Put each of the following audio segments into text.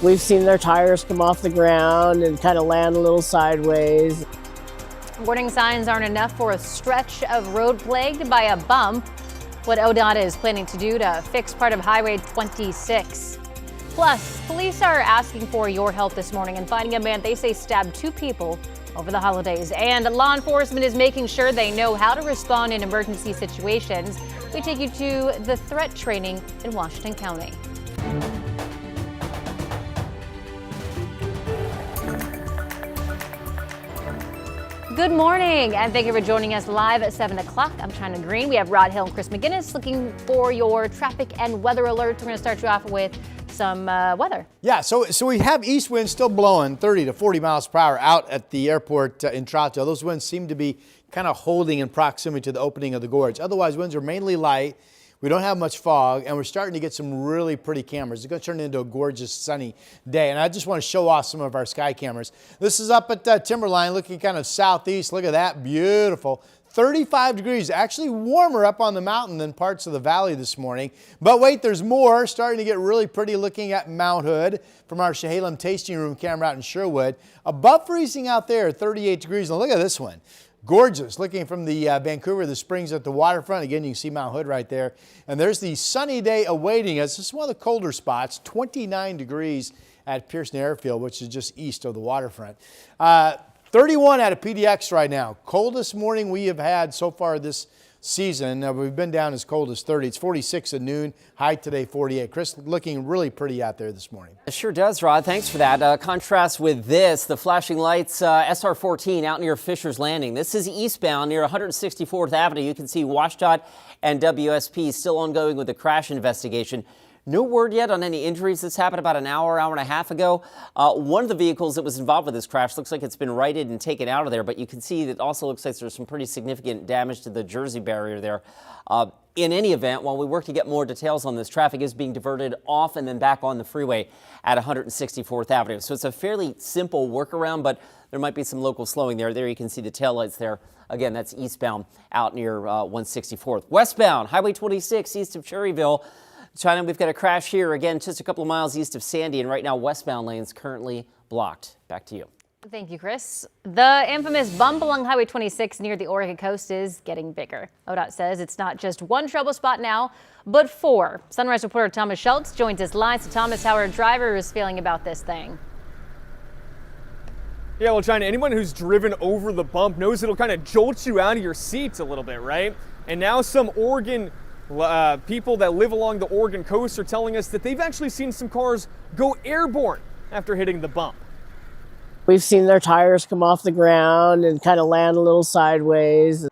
We've seen their tires come off the ground and kind of land a little sideways. Warning signs aren't enough for a stretch of road plagued by a bump. What ODOT is planning to do to fix part of Highway 26. Plus, police are asking for your help this morning in finding a man they say stabbed 2 people over the holidays. And law enforcement is making sure they know how to respond in emergency situations. We take you to the threat training in Washington County. Good morning, and thank you for joining us live at 7 o'clock. I'm China Green. We have Rod Hill and Chris McGinnis looking for your traffic and weather alerts. We're going to start you off with some weather. Yeah, so we have east winds still blowing 30 to 40 miles per hour out at the airport in Troutdale. Those winds seem to be kind of holding in proximity to the opening of the gorge. Otherwise, winds are mainly light. We don't have much fog, and we're starting to get some really pretty cameras. It's going to turn into a gorgeous sunny day, and I just want to show off some of our sky cameras. This is up at Timberline, looking kind of southeast. Look at that, beautiful. 35 degrees, actually warmer up on the mountain than parts of the valley this morning. But wait, there's more. Starting to get really pretty looking at Mount Hood from our Chehalem tasting room camera out in Sherwood. Above freezing out there, 38 degrees. And look at this one. Gorgeous. Looking from the Vancouver, the Springs at the waterfront. Again, you can see Mount Hood right there. And there's the sunny day awaiting us. This is one of the colder spots, 29 degrees at Pearson Airfield, which is just east of the waterfront. 31 at a PDX right now. Coldest morning we have had so far this season. We've been down as cold as 30. It's 46 at noon. High today, 48. Chris, looking really pretty out there this morning. It sure does, Rod. Thanks for that. Contrast with this, the flashing lights, SR-14 out near Fisher's Landing. This is eastbound near 164th Avenue. You can see WashDOT and WSP still ongoing with the crash investigation. No word yet on any injuries. This happened about an hour and a half ago. One of the vehicles that was involved with this crash looks like it's been righted and taken out of there, but you can see that it also looks like there's some pretty significant damage to the Jersey barrier there. In any event, while we work to get more details on this, traffic is being diverted off and then back on the freeway at 164th Avenue. So it's a fairly simple workaround, but there might be some local slowing there. There you can see the taillights there. Again, that's eastbound out near 164th. Westbound, Highway 26 east of Cherryville. China, we've got a crash here, again, just a couple of miles east of Sandy, and right now westbound lanes currently blocked. Back to you. Thank you, Chris. The infamous bump along Highway 26 near the Oregon coast is getting bigger. ODOT says it's not just one trouble spot now, but 4. Sunrise reporter Thomas Schultz joins us live. So Thomas, how are drivers feeling about this thing? Yeah, well, China, anyone who's driven over the bump knows it'll kind of jolt you out of your seats a little bit, right? And now some Oregon people that live along the Oregon coast are telling us that they've actually seen some cars go airborne after hitting the bump. We've seen their tires come off the ground and kind of land a little sideways.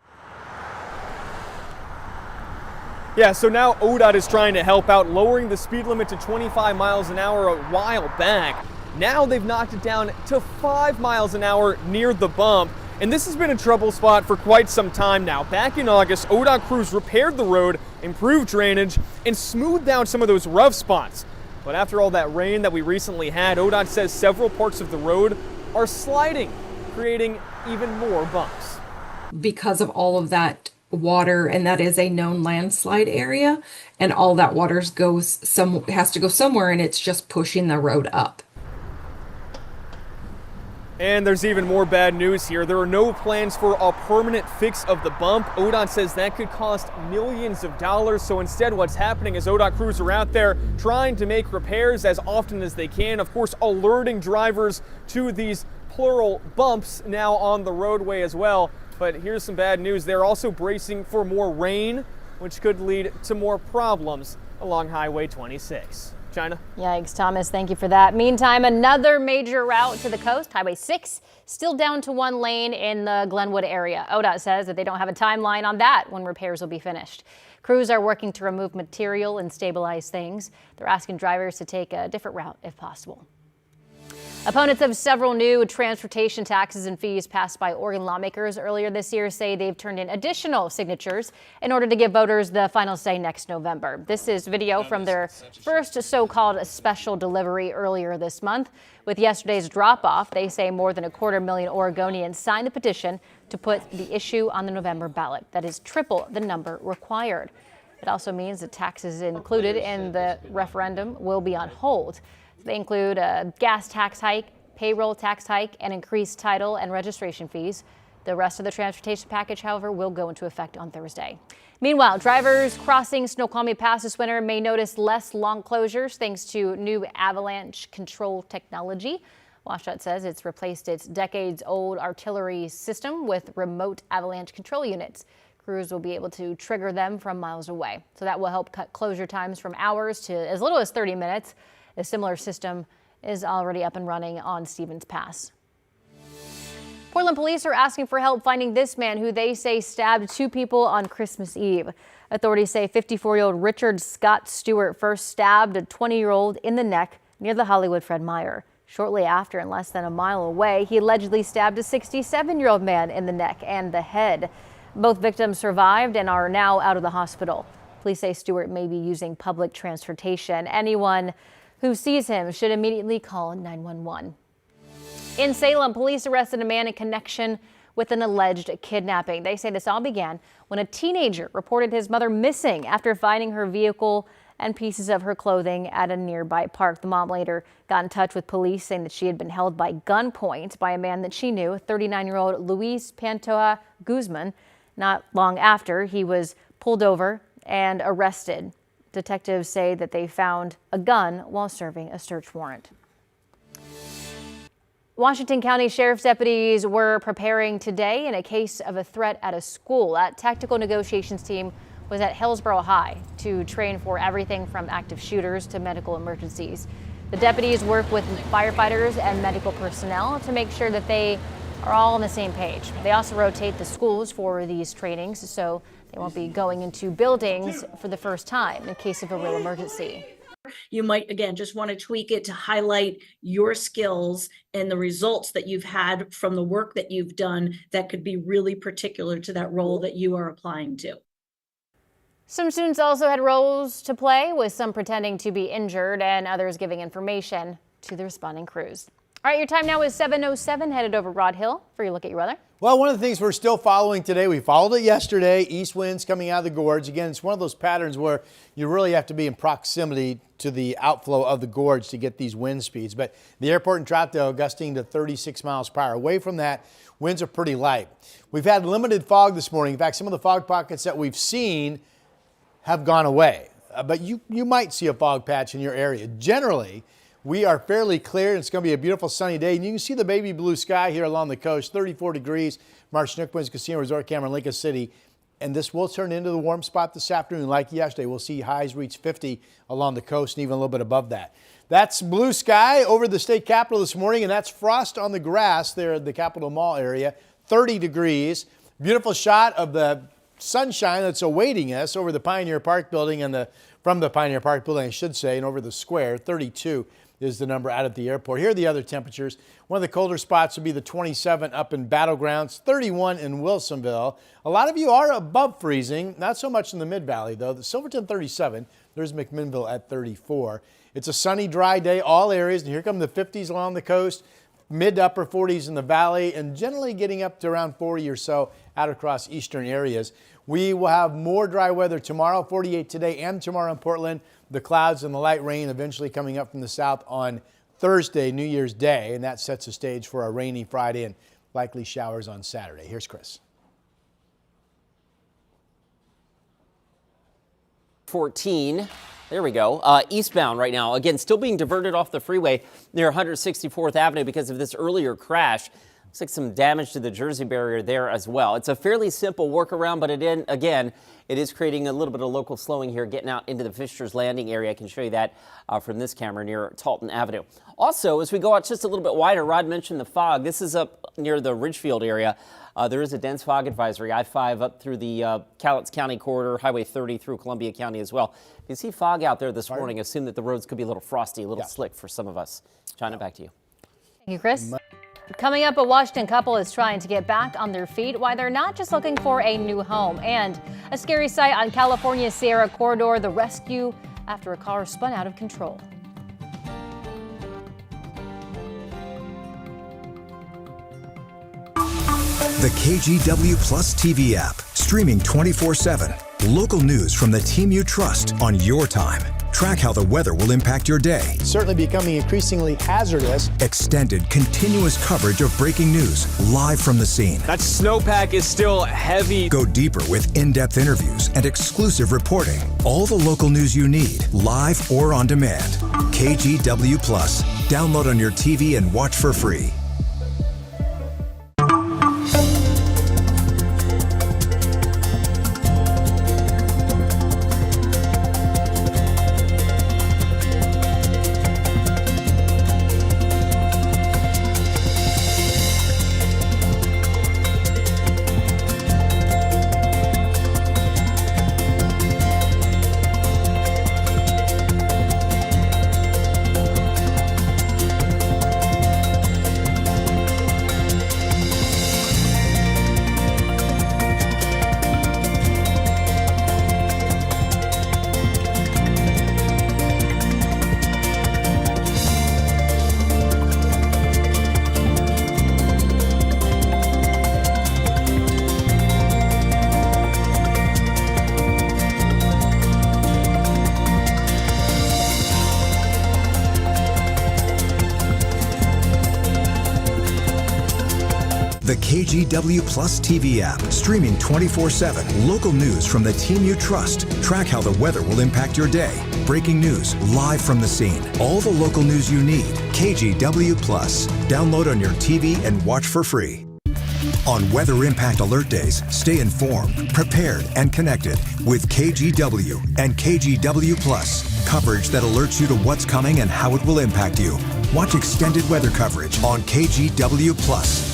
Yeah, so now ODOT is trying to help out, lowering the speed limit to 25 miles an hour a while back. Now they've knocked it down to 5 miles an hour near the bump. And this has been a trouble spot for quite some time now. Back in August, ODOT crews repaired the road, improved drainage, and smoothed out some of those rough spots. But after all that rain that we recently had, ODOT says several parts of the road are sliding, creating even more bumps. Because of all of that water, and that is a known landslide area, and all that water has to go somewhere, and it's just pushing the road up. And there's even more bad news here. There are no plans for a permanent fix of the bump. ODOT says that could cost millions of dollars. So instead, what's happening is ODOT crews are out there trying to make repairs as often as they can. Of course, alerting drivers to these plural bumps now on the roadway as well. But here's some bad news. They're also bracing for more rain, which could lead to more problems along Highway 26. China? Yikes, Thomas, thank you for that. Meantime, another major route to the coast, Highway 6, still down to 1 lane in the Glenwood area. ODOT says that they don't have a timeline on that when repairs will be finished. Crews are working to remove material and stabilize things. They're asking drivers to take a different route if possible. Opponents of several new transportation taxes and fees passed by Oregon lawmakers earlier this year say they've turned in additional signatures in order to give voters the final say next November. This is video from their first so-called special delivery earlier this month. With yesterday's drop-off, they say more than 250,000 Oregonians signed the petition to put the issue on the November ballot. That is triple the number required. It also means the taxes included in the referendum will be on hold. They include a gas tax hike, payroll tax hike, and increased title and registration fees. The rest of the transportation package, however, will go into effect on Thursday. Meanwhile, drivers crossing Snoqualmie Pass this winter may notice less long closures thanks to new avalanche control technology. WashDOT says it's replaced its decades-old artillery system with remote avalanche control units. Crews will be able to trigger them from miles away. So that will help cut closure times from hours to as little as 30 minutes. A similar system is already up and running on Stevens Pass. Portland police are asking for help finding this man who they say stabbed 2 people on Christmas Eve. Authorities say 54-year-old Richard Scott Stewart first stabbed a 20-year-old in the neck near the Hollywood Fred Meyer. Shortly after, and less than a mile away, he allegedly stabbed a 67-year-old man in the neck and the head. Both victims survived and are now out of the hospital. Police say Stewart may be using public transportation. Anyone who sees him should immediately call 911. In Salem, police arrested a man in connection with an alleged kidnapping. They say this all began when a teenager reported his mother missing after finding her vehicle and pieces of her clothing at a nearby park. The mom later got in touch with police saying that she had been held by gunpoint by a man that she knew, 39-year-old Luis Pantoja Guzman. Not long after, he was pulled over and arrested. Detectives say that they found a gun while serving a search warrant. Washington County Sheriff's deputies were preparing today in a case of a threat at a school. That tactical negotiations team was at Hillsborough High to train for everything from active shooters to medical emergencies. The deputies work with firefighters and medical personnel to make sure that they are all on the same page. They also rotate the schools for these trainings, so they won't be going into buildings for the first time in case of a real emergency. You might, again, just want to tweak it to highlight your skills and the results that you've had from the work that you've done that could be really particular to that role that you are applying to. Some students also had roles to play, with some pretending to be injured and others giving information to the responding crews. All right, your time now is 7:07. Headed over Rod Hill for your look at your weather. Well, one of the things we're still following today, we followed it yesterday, east winds coming out of the gorge. Again, it's one of those patterns where you really have to be in proximity to the outflow of the gorge to get these wind speeds. But the airport in Troutdale gusting to 36 miles per hour. Away from that, winds are pretty light. We've had limited fog this morning. In fact, some of the fog pockets that we've seen have gone away. But you might see a fog patch in your area. Generally, we are fairly clear, and it's going to be a beautiful sunny day. And you can see the baby blue sky here along the coast, 34 degrees. Mark Schnookman's Casino Resort Camera in Lincoln City. And this will turn into the warm spot this afternoon. Like yesterday, we'll see highs reach 50 along the coast and even a little bit above that. That's blue sky over the state capitol this morning, and that's frost on the grass there at the Capitol Mall area, 30 degrees. Beautiful shot of the sunshine that's awaiting us over the Pioneer Park building and from the Pioneer Park building, I should say, and over the square. 32 is the number out at the airport. Here are the other temperatures. One of the colder spots would be the 27 up in Battlegrounds, 31 in Wilsonville. A lot of you are above freezing, not so much in the Mid-Valley though. The Silverton 37, there's McMinnville at 34. It's a sunny, dry day, all areas, and here come the 50s along the coast. Mid to upper 40s in the valley, and generally getting up to around 40 or so out across eastern areas. We will have more dry weather tomorrow, 48 today and tomorrow in Portland. The clouds and the light rain eventually coming up from the south on Thursday, New Year's Day, and that sets the stage for a rainy Friday and likely showers on Saturday. Here's Chris. 14. There we go. Eastbound right now. Again, still being diverted off the freeway near 164th Avenue because of this earlier crash. Looks like some damage to the Jersey barrier there as well. It's a fairly simple workaround, but it is creating a little bit of local slowing here, getting out into the Fisher's Landing area. I can show you that from this camera near Talton Avenue. Also, as we go out just a little bit wider, Rod mentioned the fog. This is up near the Ridgefield area. There is a dense fog advisory, I-5 up through the Cowlitz County corridor, Highway 30 through Columbia County as well. You can see fog out there this morning. Assume that the roads could be a little frosty, a little slick for some of us. China, back to you. Thank you, Chris. Coming up, a Washington couple is trying to get back on their feet while they're not just looking for a new home. And a scary sight on California's Sierra Corridor, the rescue after a car spun out of control. The KGW Plus TV app, streaming 24/7. Local news from the team you trust on your time. Track how the weather will impact your day. It's certainly becoming increasingly hazardous. Extended, continuous coverage of breaking news live from the scene. That snowpack is still heavy. Go deeper with in-depth interviews and exclusive reporting. All the local news you need, live or on demand. KGW Plus. Download on your TV and watch for free. The KGW Plus TV app, streaming 24/7. Local news from the team you trust. Track how the weather will impact your day. Breaking news live from the scene. All the local news you need. KGW Plus. Download on your TV and watch for free. On Weather Impact Alert Days, stay informed, prepared, and connected with KGW and KGW Plus. Coverage that alerts you to what's coming and how it will impact you. Watch extended weather coverage on KGW Plus.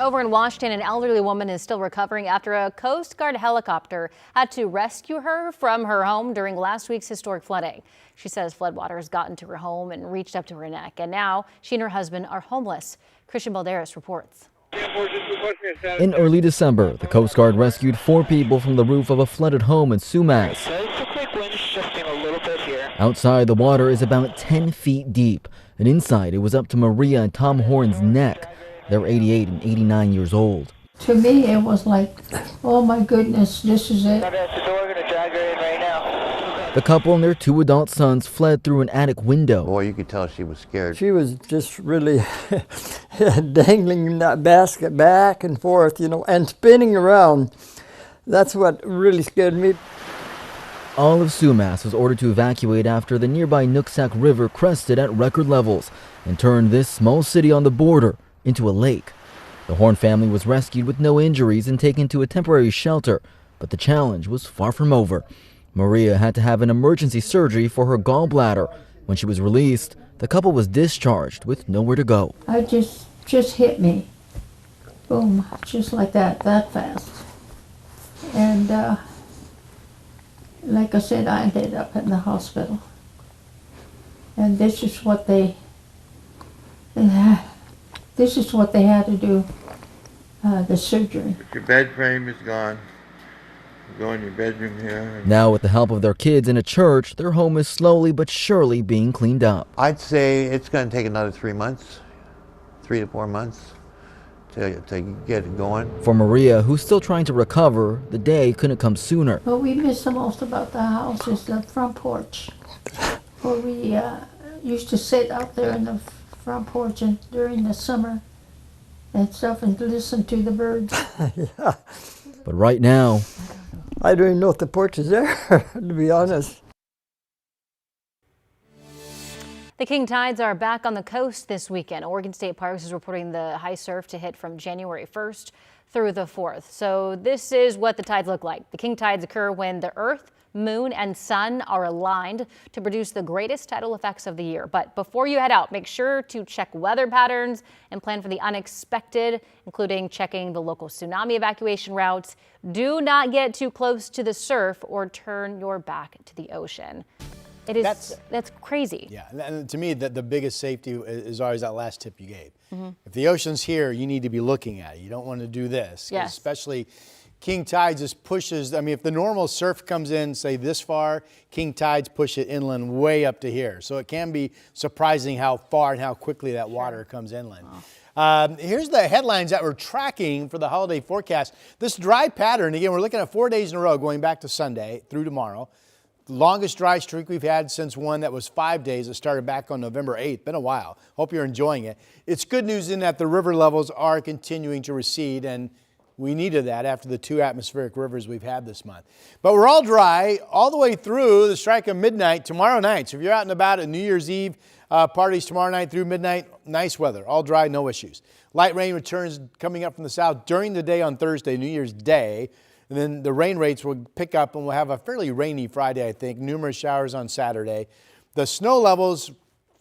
Over in Washington, an elderly woman is still recovering after a Coast Guard helicopter had to rescue her from her home during last week's historic flooding. She says floodwaters got into her home and reached up to her neck, and now she and her husband are homeless. Christian Balderas reports. In early December, the Coast Guard rescued 4 people from the roof of a flooded home in Sumas. Outside, the water is about 10 feet deep, and inside it was up to Maria and Tom Horn's neck. They're 88 and 89 years old. To me, it was like, oh my goodness, this is it. The couple and their 2 adult sons fled through an attic window. Boy, you could tell she was scared. She was just really dangling that basket back and forth, and spinning around. That's what really scared me. All of Sumas was ordered to evacuate after the nearby Nooksack River crested at record levels and turned this small city on the border into a lake. The Horn family was rescued with no injuries and taken to a temporary shelter, but the challenge was far from over. Maria had to have an emergency surgery for her gallbladder. When she was released, the couple was discharged with nowhere to go. I just hit me. Boom, just like that fast. And like I said, I ended up in the hospital. And this is what they had to do, the surgery. Your bed frame is gone. You go in your bedroom here. Now, with the help of their kids and a church, their home is slowly but surely being cleaned up. I'd say it's going to take another 3 months, 3 to 4 months to get it going. For Maria, who's still trying to recover, the day couldn't come sooner. What we miss the most about the house is the front porch, where we used to sit out there in the front porch and during the summer and stuff and listen to the birds. Yeah. But right now, I don't even know if the porch is there, to be honest. The king tides are back on the coast this weekend. Oregon State Parks is reporting the high surf to hit from January 1st through the 4th. So this is what the tides look like. The king tides occur when the Earth, moon, and sun are aligned to produce the greatest tidal effects of the year. But before you head out, make sure to check weather patterns and plan for the unexpected, including checking the local tsunami evacuation routes. Do not get too close to the surf or turn your back to the ocean. It is, that's crazy. Yeah, and to me, the biggest safety is always that last tip you gave. If the ocean's here, you need to be looking at it. You don't want to do this. Yes. Especially king tides just pushes, I mean, if the normal surf comes in, say this far, king tides push it inland way up to here. So it can be surprising how far and how quickly that water comes inland. Here's the headlines that we're tracking for the holiday forecast. This dry pattern, again, we're looking at 4 days in a row going back to Sunday through tomorrow. The longest dry streak we've had since one that was 5 days. It started back on November 8th. Been a while. Hope you're enjoying it. It's good news in that the river levels are continuing to recede, and we needed that after the 2 atmospheric rivers we've had this month. But we're all dry all the way through the strike of midnight tomorrow night. So if you're out and about at New Year's Eve parties tomorrow night through midnight, nice weather. All dry, no issues. Light rain returns coming up from the south during the day on Thursday, New Year's Day. And then the rain rates will pick up and we'll have a fairly rainy Friday, I think. Numerous showers on Saturday. The snow levels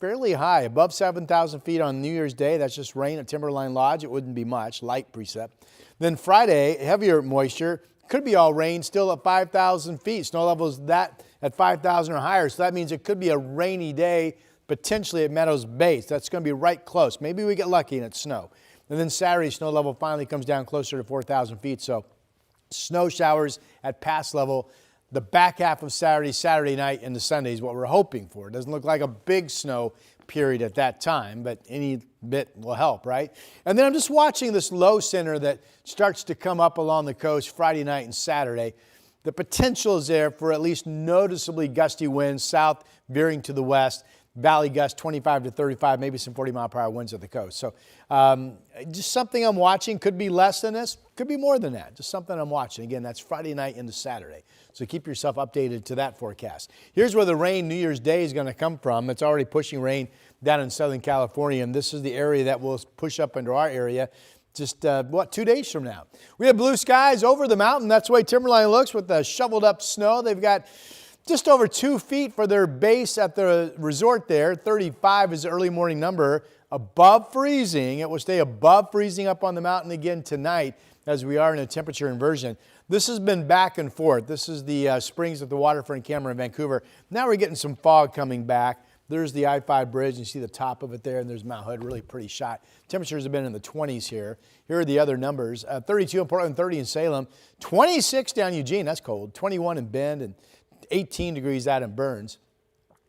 fairly high, above 7,000 feet on New Year's Day. That's just rain at Timberline Lodge. It wouldn't be much, light precip. Then Friday, heavier moisture. Could be all rain, still at 5,000 feet. Snow levels that at 5,000 or higher. So that means it could be a rainy day, potentially at Meadows Base. That's going to be right close. Maybe we get lucky and it's snow. And then Saturday, snow level finally comes down closer to 4,000 feet. So snow showers at pass level the back half of Saturday night into Sunday is what we're hoping for. It doesn't look like a big snow period at that time, but any bit will help, right? And then I'm just watching this low center that starts to come up along the coast Friday night and Saturday. The potential is there for at least noticeably gusty winds south veering to the west. Valley gust 25 to 35, maybe some 40-mile-per-hour winds at the coast. So just something I'm watching. Could be less than this, could be more than that. Just something I'm watching. Again, that's Friday night into Saturday. So keep yourself updated to that forecast. Here's where the rain New Year's Day is going to come from. It's already pushing rain down in Southern California, and this is the area that will push up into our area just, 2 days from now. We have blue skies over the mountain. That's the way Timberline looks with the shoveled up snow. They've got just over 2 feet for their base at the resort there. 35 is the early morning number. Above freezing. It will stay above freezing up on the mountain again tonight as we are in a temperature inversion. This has been back and forth. This is the springs at the waterfront camera in Vancouver. Now we're getting some fog coming back. There's the I-5 bridge. You see the top of it there, and there's Mount Hood, really pretty shot. Temperatures have been in the 20s here. Here are the other numbers. 32 in Portland, 30 in Salem, 26 down Eugene, that's cold, 21 in Bend, and 18 degrees out in Burns.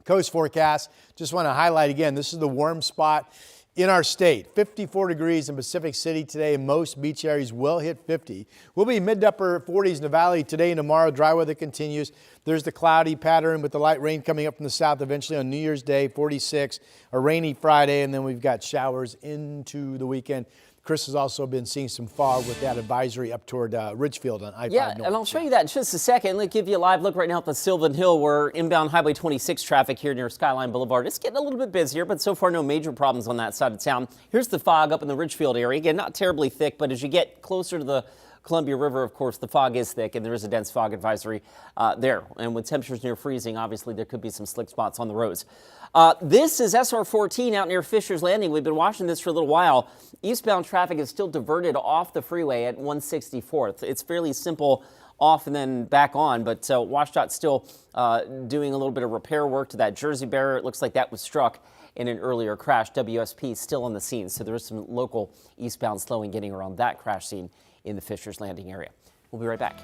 Coast forecast, just want to highlight again, this is the warm spot in our state. 54 degrees in Pacific City today. Most beach areas will hit 50. We'll be mid to upper 40s in the valley today and tomorrow. Dry weather continues. There's the cloudy pattern with the light rain coming up from the south eventually on New Year's Day, 46. A rainy Friday, and then we've got showers into the weekend. Chris has also been seeing some fog with that advisory up toward Ridgefield on I-5 Yeah, North. and I'll show you that in just a second. Let me give you a live look right now at the Sylvan Hill, where inbound Highway 26 traffic here near Skyline Boulevard. It's getting a little bit busier, but so far no major problems on that side of town. Here's the fog up in the Ridgefield area. Again, not terribly thick, but as you get closer to the Columbia River, of course, the fog is thick, and there is a dense fog advisory there. And with temperatures near freezing, obviously there could be some slick spots on the roads. This is SR 14 out near Fisher's Landing. We've been watching this for a little while. Eastbound traffic is still diverted off the freeway at 164th. It's fairly simple off and then back on, but WashDOT still doing a little bit of repair work to that Jersey barrier. It looks like that was struck in an earlier crash. WSP still on the scene, so there is some local eastbound slowing getting around that crash scene in the Fisher's Landing area. We'll be right back.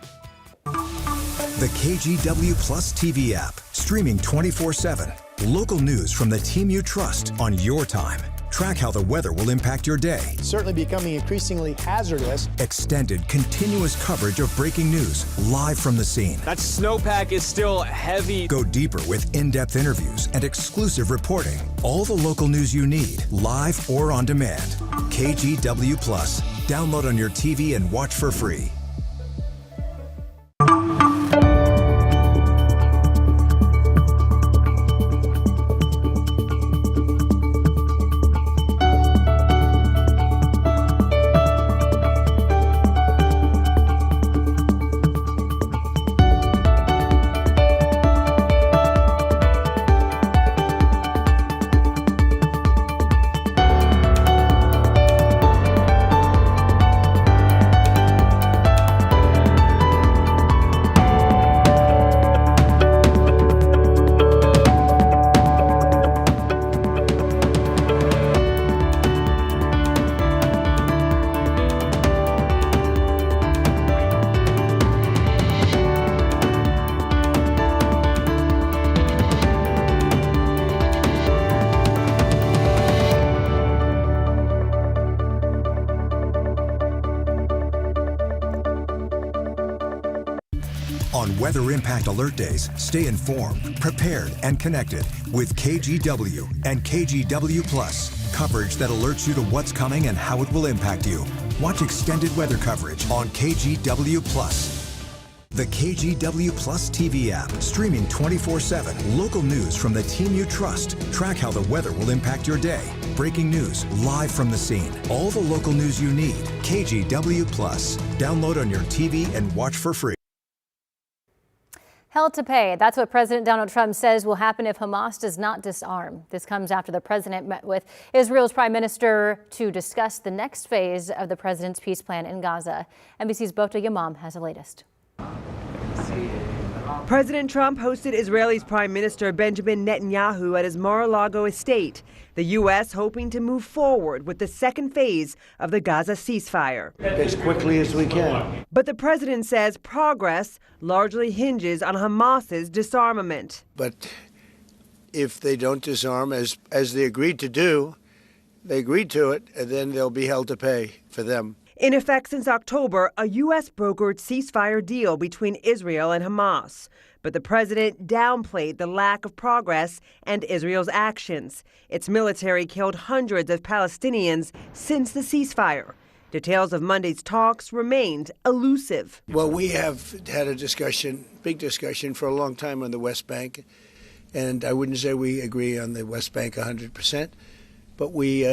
The KGW Plus TV app, streaming 24/7. Local news from the team you trust on your time. Track how the weather will impact your day. Certainly becoming increasingly hazardous. Extended, continuous coverage of breaking news live from the scene. That snowpack is still heavy. Go deeper with in-depth interviews and exclusive reporting. All the local news you need, live or on demand. KGW Plus. Download on your TV and watch for free. weather impact alert days, stay informed, prepared, and connected with KGW and KGW Plus. Coverage that alerts you to what's coming and how it will impact you. Watch extended weather coverage on KGW Plus. The KGW Plus TV app, streaming 24/7. Local news from the team you trust. Track how the weather will impact your day. Breaking news live from the scene. All the local news you need. KGW Plus. Download on your TV and watch for free. Hell to pay. That's what President Donald Trump says will happen if Hamas does not disarm. This comes after the president met with Israel's prime minister to discuss the next phase of the president's peace plan in Gaza. NBC's Bota Yamam has the latest. President Trump hosted Israeli's Prime Minister Benjamin Netanyahu at his Mar-a-Lago estate, the U.S. hoping to move forward with the second phase of the Gaza ceasefire. As quickly as we can. But the president says progress largely hinges on Hamas's disarmament. But if they don't disarm, as they agreed to do, they agreed to it, and then they'll be held to pay for them. In effect since October, a U.S. brokered ceasefire deal between Israel and Hamas. But the president downplayed the lack of progress and Israel's actions. Its military killed hundreds of Palestinians since the ceasefire. Details of Monday's talks remained elusive. Well, we have had a discussion, big discussion, for a long time on the West Bank. And I wouldn't say we agree on the West Bank 100%, but we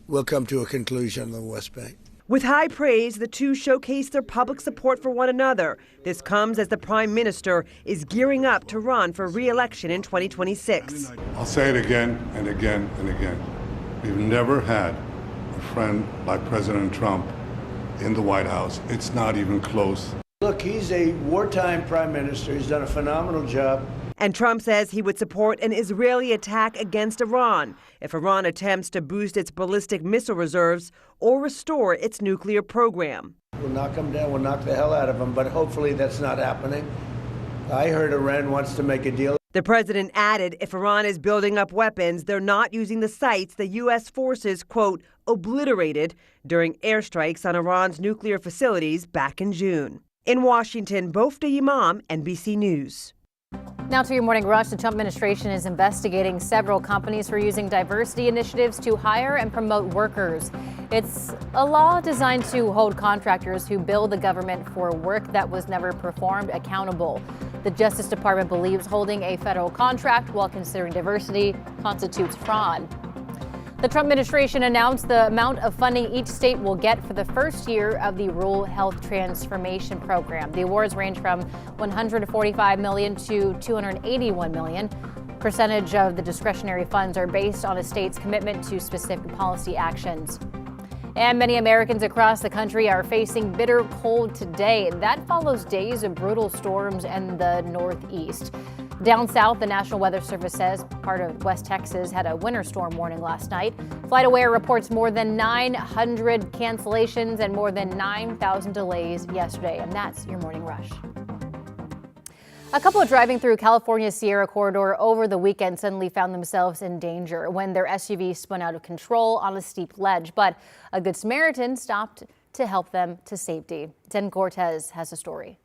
will come to a conclusion on the West Bank. With high praise, the two showcase their public support for one another. This comes as the prime minister is gearing up to run for re-election in 2026. I'll say it again and again and again. We've never had a friend like President Trump in the White House. It's not even close. Look, he's a wartime prime minister. He's done a phenomenal job. And Trump says he would support an Israeli attack against Iran if Iran attempts to boost its ballistic missile reserves or restore its nuclear program. We'll knock them down, we'll knock the hell out of them, but hopefully that's not happening. I heard Iran wants to make a deal. The president added if Iran is building up weapons, they're not using the sites the U.S. forces, quote, obliterated during airstrikes on Iran's nuclear facilities back in June. In Washington, Bofta Imam, NBC News. Now to your morning rush. The Trump administration is investigating several companies for using diversity initiatives to hire and promote workers. It's a law designed to hold contractors who bill the government for work that was never performed accountable. The Justice Department believes holding a federal contract while considering diversity constitutes fraud. The Trump administration announced the amount of funding each state will get for the first year of the Rural Health Transformation Program. The awards range from $145 million to $281 million. Percentage of the discretionary funds are based on a state's commitment to specific policy actions. And many Americans across the country are facing bitter cold today. That follows days of brutal storms in the Northeast. Down south, the National Weather Service says part of West Texas had a winter storm warning last night. FlightAware reports more than 900 cancellations and more than 9,000 delays yesterday. And that's your morning rush. A couple driving through California's Sierra Corridor over the weekend suddenly found themselves in danger when their SUV spun out of control on a steep ledge. But a Good Samaritan stopped to help them to safety. Jen Cortez has a story.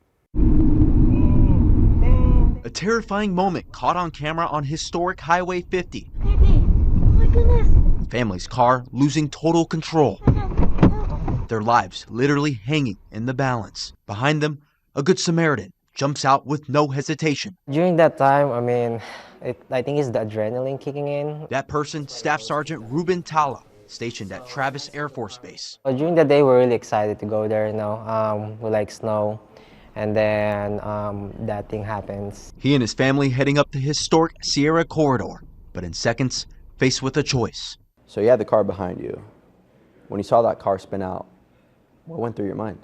A terrifying moment caught on camera on historic Highway 50. Baby, oh my goodness. Family's car losing total control. Their lives literally hanging in the balance. Behind them, a Good Samaritan jumps out with no hesitation. During that time, I think it's the adrenaline kicking in. That person, Staff Sergeant Ruben Tala, stationed at Travis Air Force Base. During the day, we're really excited to go there, we like snow. And then that thing happens. He and his family heading up the historic Sierra Corridor, but in seconds, faced with a choice. So you had the car behind you. When you saw that car spin out, what went through your mind?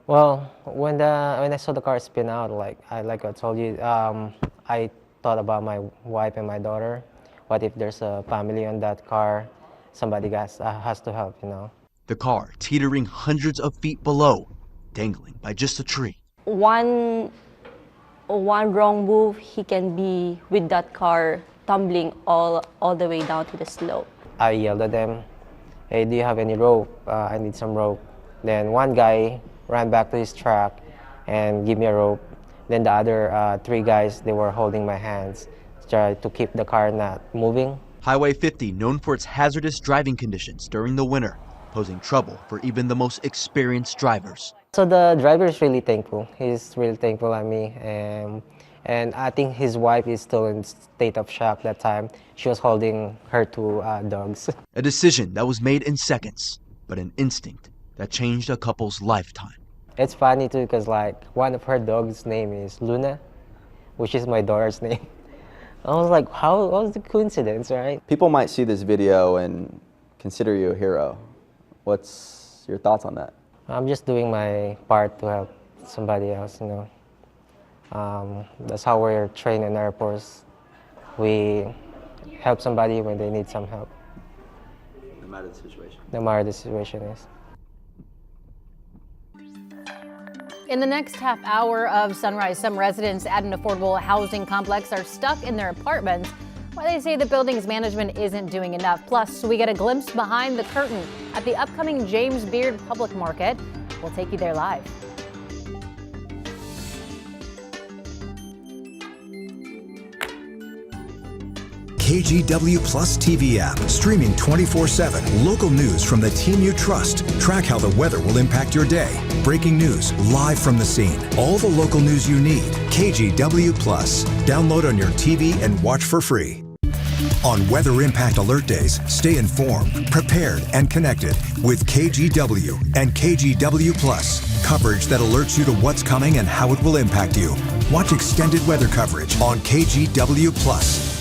Well, when I saw the car spin out, like I told you, I thought about my wife and my daughter. What if there's a family on that car? Somebody has to help, The car teetering hundreds of feet below, dangling by just a tree. One wrong move, he can be with that car tumbling all the way down to the slope. I yelled at them, "Hey, do you have any rope? I need some rope." Then one guy ran back to his truck and gave me a rope. Then the other 3 guys, they were holding my hands, try to keep the car not moving. Highway 50, known for its hazardous driving conditions during the winter, posing trouble for even the most experienced drivers. So the driver is really thankful. He's really thankful at me, and I think his wife is still in state of shock that time. She was holding her 2 dogs. A decision that was made in seconds, but an instinct that changed a couple's lifetime. It's funny too, because like one of her dogs' name is Luna, which is my daughter's name. I was like, how was the coincidence, right? People might see this video and consider you a hero. What's your thoughts on that? I'm just doing my part to help somebody else, you know. That's how we're trained in airports. We help somebody when they need some help. No matter the situation. No matter the situation is. In the next half hour of Sunrise, some residents at an affordable housing complex are stuck in their apartments while they say the building's management isn't doing enough. Plus, we get a glimpse behind the curtain at the upcoming James Beard Public Market. We'll take you there live. KGW Plus TV app, streaming 24/7. Local news from the team you trust. Track how the weather will impact your day. Breaking news live from the scene. All the local news you need. KGW Plus. Download on your TV and watch for free. On Weather Impact Alert Days, stay informed, prepared, and connected with KGW and KGW Plus. Coverage that alerts you to what's coming and how it will impact you. Watch extended weather coverage on KGW Plus.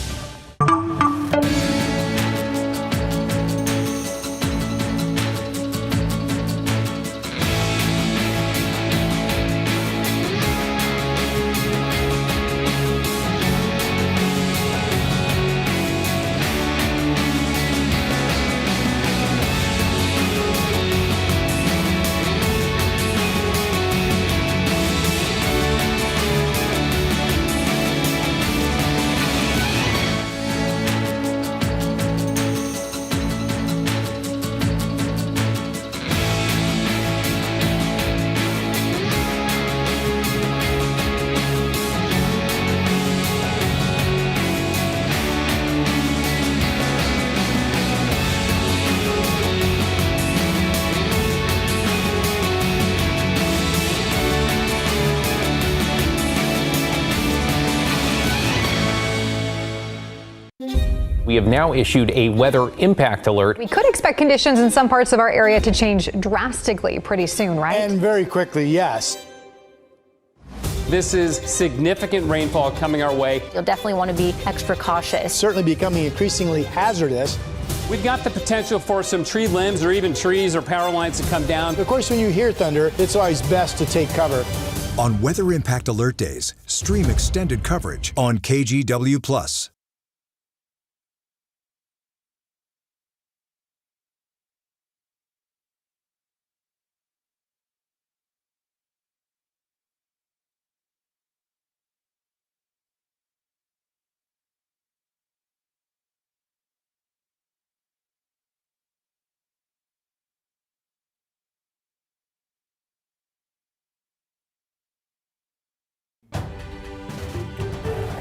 We have now issued a weather impact alert. We could expect conditions in some parts of our area to change drastically pretty soon, right? And very quickly, yes. This is significant rainfall coming our way. You'll definitely want to be extra cautious. Certainly becoming increasingly hazardous. We've got the potential for some tree limbs or even trees or power lines to come down. Of course, when you hear thunder, it's always best to take cover. On Weather Impact Alert Days, stream extended coverage on KGW Plus.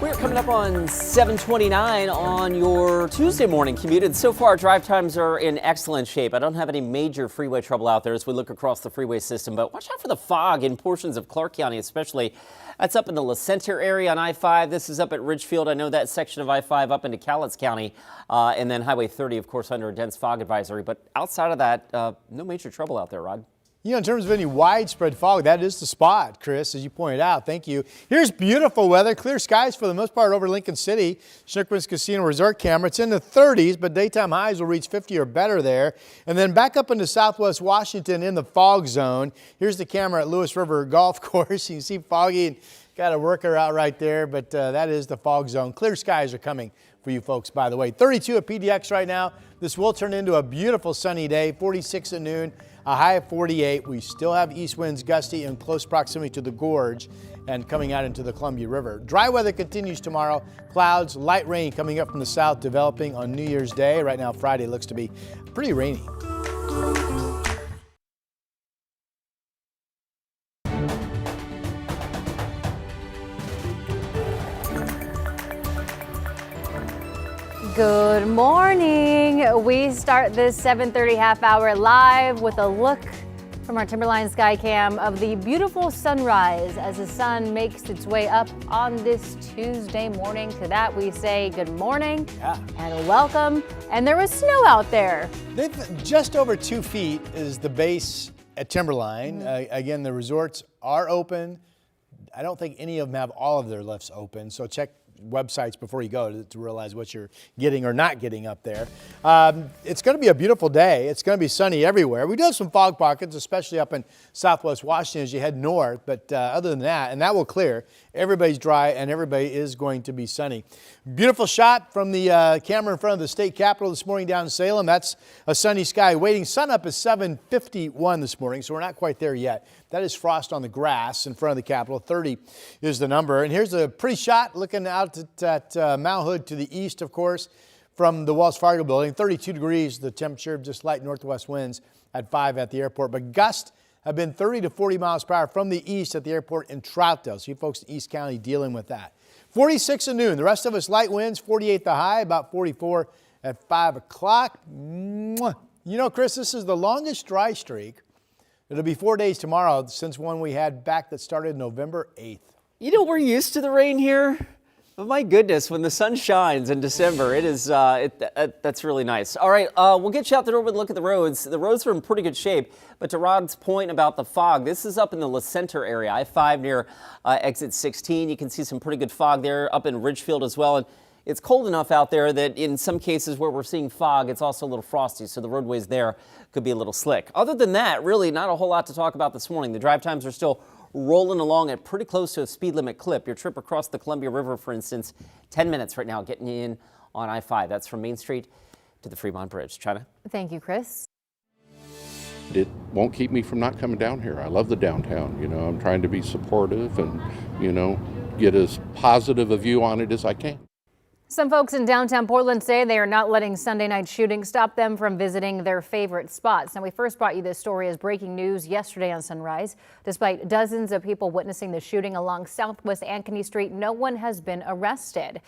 We're coming up on 7:29 on your Tuesday morning commute, and so far drive times are in excellent shape. I don't have any major freeway trouble out there as we look across the freeway system, but watch out for the fog in portions of Clark County, especially. That's up in the La Center area on I-5. This is up at Ridgefield. I know that section of I-5 up into Cowlitz County, and then Highway 30, of course, under a dense fog advisory. But outside of that, no major trouble out there, Rod. You know, in terms of any widespread fog, that is the spot, Chris, as you pointed out. Thank you. Here's beautiful weather. Clear skies for the most part over Lincoln City. Schnuckwitz Casino Resort camera. It's in the 30s, but daytime highs will reach 50 or better there. And then back up into southwest Washington in the fog zone. Here's the camera at Lewis River Golf Course. You can see foggy and got a worker out right there, but that is the fog zone. Clear skies are coming for you folks, by the way. 32 at PDX right now. This will turn into a beautiful sunny day. 46 at noon. A high of 48. We still have east winds gusty in close proximity to the gorge and coming out into the Columbia River. Dry weather continues tomorrow. Clouds, light rain coming up from the south developing on New Year's Day. Right now, Friday looks to be pretty rainy. Good morning. We start this 7:30 half hour live with a look from our Timberline Skycam of the beautiful sunrise as the sun makes its way up on this Tuesday morning. To that we say good morning and welcome. And there was snow out there. Just over 2 feet is the base at Timberline. Again, the resorts are open. I don't think any of them have all of their lifts open, so check websites before you go to realize what you're getting or not getting up there. It's going to be a beautiful day. It's going to be sunny everywhere. We do have some fog pockets, especially up in southwest Washington as you head north, but other than that, and that will clear, everybody's dry and everybody is going to be sunny. Beautiful shot from the camera in front of the state capitol this morning down in Salem. That's a sunny sky waiting. Sun up is 7:51 this morning, so we're not quite there yet. That is frost on the grass in front of the Capitol. 30 is the number. And here's a pretty shot looking out at Mount Hood to the east, of course, from the Wells Fargo building. 32 degrees, the temperature, just light northwest winds at 5 at the airport. But gusts have been 30 to 40 miles per hour from the east at the airport in Troutdale. So you folks in East County dealing with that. 46 at noon. The rest of us light winds, 48 the high, about 44 at 5 o'clock. You know, Chris, this is the longest dry streak. It'll be 4 days tomorrow since one we had back that started November 8th. You know, we're used to the rain here. But my goodness, when the sun shines in December, it is that's really nice. All right, we'll get you out the door with a look at the roads. The roads are in pretty good shape. But to Rod's point about the fog, this is up in the La Center area, I-5 near exit 16. You can see some pretty good fog there, up in Ridgefield as well. And it's cold enough out there that in some cases where we're seeing fog, it's also a little frosty, so the roadways there could be a little slick. Other than that, really not a whole lot to talk about this morning. The drive times are still rolling along at pretty close to a speed limit clip. Your trip across the Columbia River, for instance, 10 minutes right now getting you in on I-5. That's from Main Street to the Fremont Bridge. China? Thank you, Chris. It won't keep me from not coming down here. I love the downtown. You know, I'm trying to be supportive and, you know, get as positive a view on it as I can. Some folks in downtown Portland say they are not letting Sunday night shootings stop them from visiting their favorite spots. Now, we first brought you this story as breaking news yesterday on Sunrise. Despite dozens of people witnessing the shooting along Southwest Ankeny Street, no one has been arrested.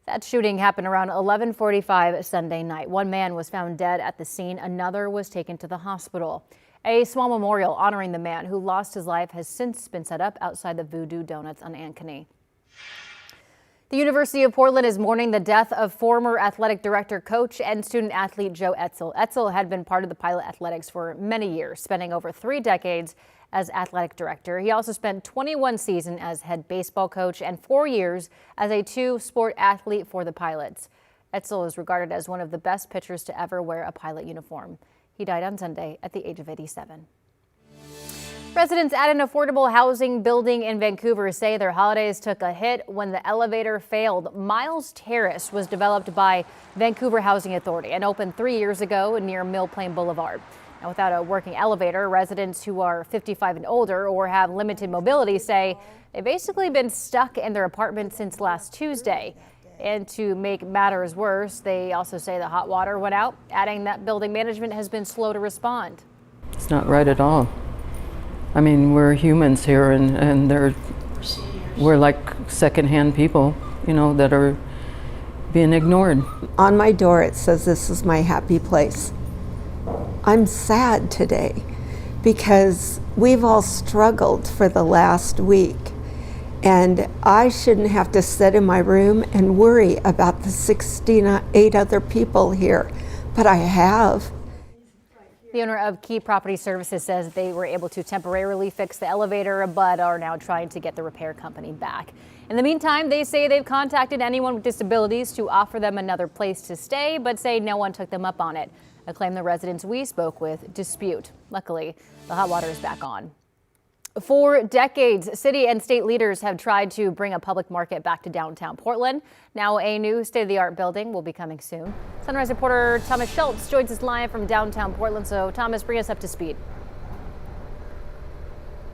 That shooting happened around 11:45 Sunday night. One man was found dead at the scene. Another was taken to the hospital. A small memorial honoring the man who lost his life has since been set up outside the Voodoo Donuts on Ankeny. The University of Portland is mourning the death of former athletic director, coach, and student athlete Joe Etzel. Etzel had been part of the Pilot Athletics for many years, spending over 3 decades as athletic director. He also spent 21 seasons as head baseball coach and 4 years as a 2-sport athlete for the Pilots. Etzel is regarded as one of the best pitchers to ever wear a Pilot uniform. He died on Sunday at the age of 87. Residents at an affordable housing building in Vancouver say their holidays took a hit when the elevator failed. Miles Terrace was developed by Vancouver Housing Authority and opened 3 years ago near Mill Plain Boulevard. Now, without a working elevator, residents who are 55 and older or have limited mobility say they've basically been stuck in their apartment since last Tuesday. And to make matters worse, they also say the hot water went out, adding that building management has been slow to respond. It's not right at all. I mean, we're humans here, and we're like secondhand people, you know, that are being ignored. On my door, it says, "This is my happy place." I'm sad today because we've all struggled for the last week, and I shouldn't have to sit in my room and worry about the 68 other people here, but I have. The owner of Key Property Services says they were able to temporarily fix the elevator, but are now trying to get the repair company back. In the meantime, they say they've contacted anyone with disabilities to offer them another place to stay, but say no one took them up on it. A claim the residents we spoke with dispute. Luckily, the hot water is back on. For decades, city and state leaders have tried to bring a public market back to downtown Portland. Now a new state-of-the-art building will be coming soon. Sunrise reporter Thomas Schultz joins us live from downtown Portland. So Thomas, bring us up to speed.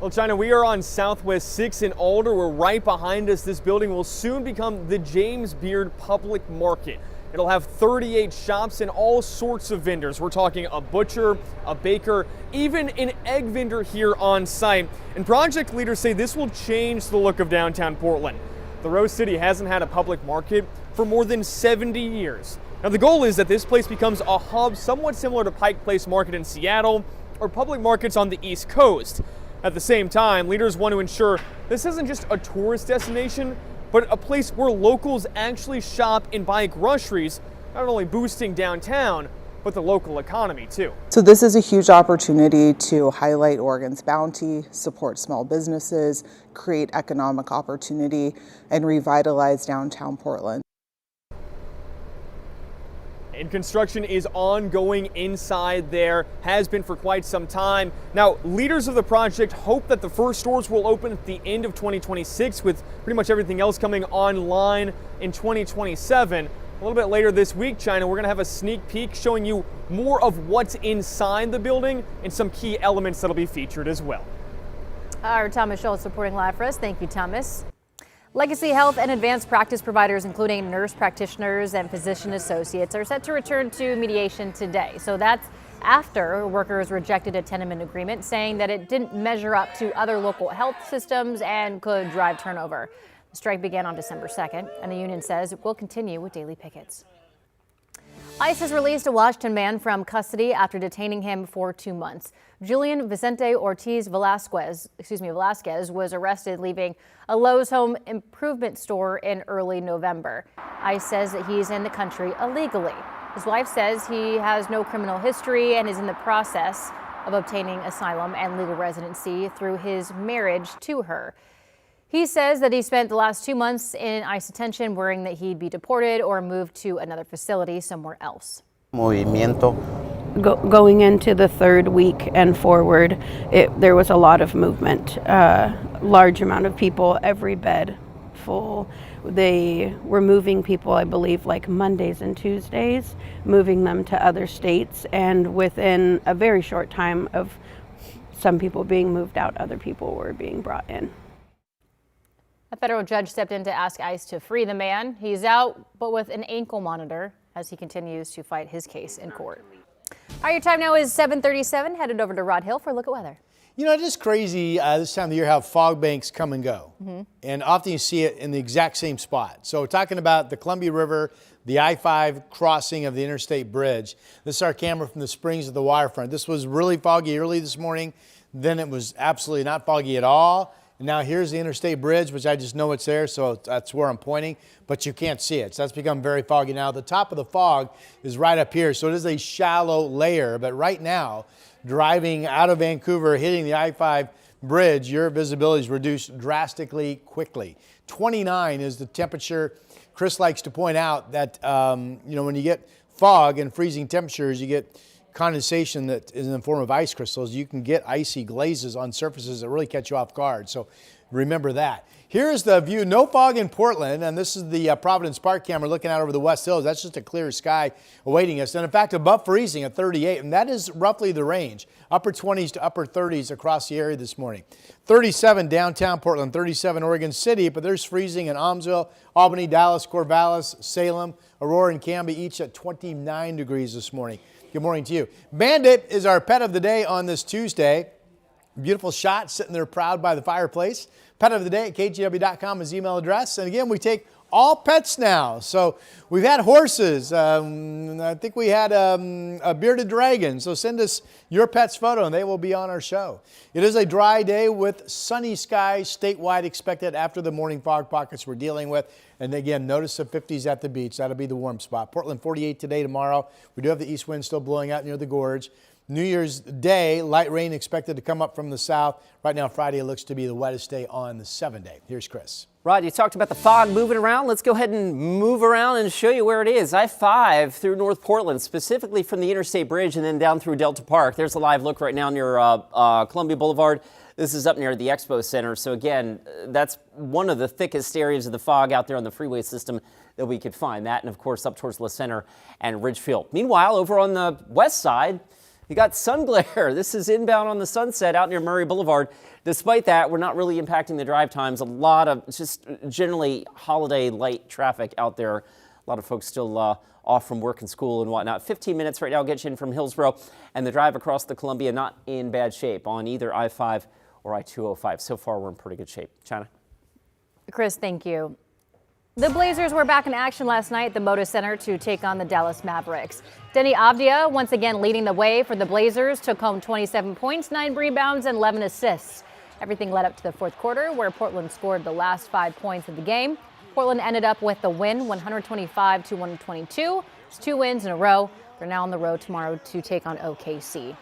Well, China, we are on Southwest 6 in Alder. We're right behind us. This building will soon become the James Beard Public Market. It'll have 38 shops and all sorts of vendors. We're talking a butcher, a baker, even an egg vendor here on site. And project leaders say this will change the look of downtown Portland. The Rose City hasn't had a public market for more than 70 years. Now, the goal is that this place becomes a hub somewhat similar to Pike Place Market in Seattle or public markets on the East Coast. At the same time, leaders want to ensure this isn't just a tourist destination, but a place where locals actually shop and buy groceries, not only boosting downtown, but the local economy too. So this is a huge opportunity to highlight Oregon's bounty, support small businesses, create economic opportunity, and revitalize downtown Portland. And construction is ongoing inside there, has been for quite some time. Now, leaders of the project hope that the first stores will open at the end of 2026, with pretty much everything else coming online in 2027. A little bit later this week, China, we're going to have a sneak peek showing you more of what's inside the building and some key elements that'll be featured as well. Our Thomas Schultz reporting live for us. Thank you, Thomas. Legacy health and advanced practice providers, including nurse practitioners and physician associates, are set to return to mediation today. So that's after workers rejected a tenement agreement, saying that it didn't measure up to other local health systems and could drive turnover. The strike began on December 2nd, and the union says it will continue with daily pickets. ICE has released a Washington man from custody after detaining him for 2 months. Julian Vicente Ortiz Velasquez was arrested leaving a Lowe's home improvement store in early November. ICE says that he's in the country illegally. His wife says he has no criminal history and is in the process of obtaining asylum and legal residency through his marriage to her. He says that he spent the last 2 months in ICE detention, worrying that he'd be deported or moved to another facility somewhere else. Going into the third week and forward, there was a lot of movement, large amount of people, every bed full. They were moving people, I believe, like Mondays and Tuesdays, moving them to other states, and within a very short time of some people being moved out, other people were being brought in. A federal judge stepped in to ask ICE to free the man. He's out, but with an ankle monitor as he continues to fight his case in court. All right, your time now is 7:37. Headed over to Rod Hill for a look at weather. You know, it's just crazy this time of the year how fog banks come and go. And often you see it in the exact same spot. So we're talking about the Columbia River, the I-5 crossing of the interstate bridge. This is our camera from the Springs of the waterfront. This was really foggy early this morning. Then it was absolutely not foggy at all. And now here's the interstate bridge, which I just know it's there, so that's where I'm pointing, but you can't see it. So that's become very foggy now. The top of the fog is right up here, so it is a shallow layer. But right now, driving out of Vancouver, hitting the I-5 bridge, your visibility is reduced drastically quickly. 29 is the temperature. Chris likes to point out that, when you get fog and freezing temperatures, you get condensation that is in the form of ice crystals. You can get icy glazes on surfaces that really catch you off guard. So remember that. Here's the view. No fog in Portland, and this is the Providence Park camera looking out over the West Hills. That's just a clear sky awaiting us. And in fact, above freezing at 38, and that is roughly the range. Upper 20s to upper 30s across the area this morning. 37 downtown Portland, 37 Oregon City, but there's freezing in Almsville, Albany, Dallas, Corvallis, Salem, Aurora, and Canby, each at 29 degrees this morning. Good morning to you. Bandit is our pet of the day on this Tuesday. Beautiful shot sitting there proud by the fireplace. Pet of the day at KGW.com is email address. And again, we take all pets now. So we've had horses. I think we had a bearded dragon. So send us your pet's photo and they will be on our show. It is a dry day with sunny skies statewide expected after the morning fog pockets we're dealing with. And again, notice the 50s at the beach. That'll be the warm spot. Portland 48 today, tomorrow. We do have the east wind still blowing out near the gorge. New Year's Day, light rain expected to come up from the south. Right now, Friday looks to be the wettest day on the 7-day. Here's Chris. Rod, you talked about the fog moving around. Let's go ahead and move around and show you where it is. I-5 through North Portland, specifically from the Interstate Bridge and then down through Delta Park. There's a live look right now near Columbia Boulevard. This is up near the Expo Center. So again, that's one of the thickest areas of the fog out there on the freeway system that we could find. That and of course up towards La Center and Ridgefield. Meanwhile, over on the west side, you got sun glare. This is inbound on the Sunset out near Murray Boulevard. Despite that, we're not really impacting the drive times. A lot of just generally holiday light traffic out there. A lot of folks still off from work and school and whatnot. 15 minutes right now will get you in from Hillsborough, and the drive across the Columbia not in bad shape on either I-5 or I-205. So far, we're in pretty good shape. China? Chris, thank you. The Blazers were back in action last night at the Moda Center to take on the Dallas Mavericks. Denny Avdia, once again leading the way for the Blazers, took home 27 points, 9 rebounds, and 11 assists. Everything led up to the fourth quarter, where Portland scored the last 5 points of the game. Portland ended up with the win, 125-122. It's 2 wins in a row. They're now on the road tomorrow to take on OKC.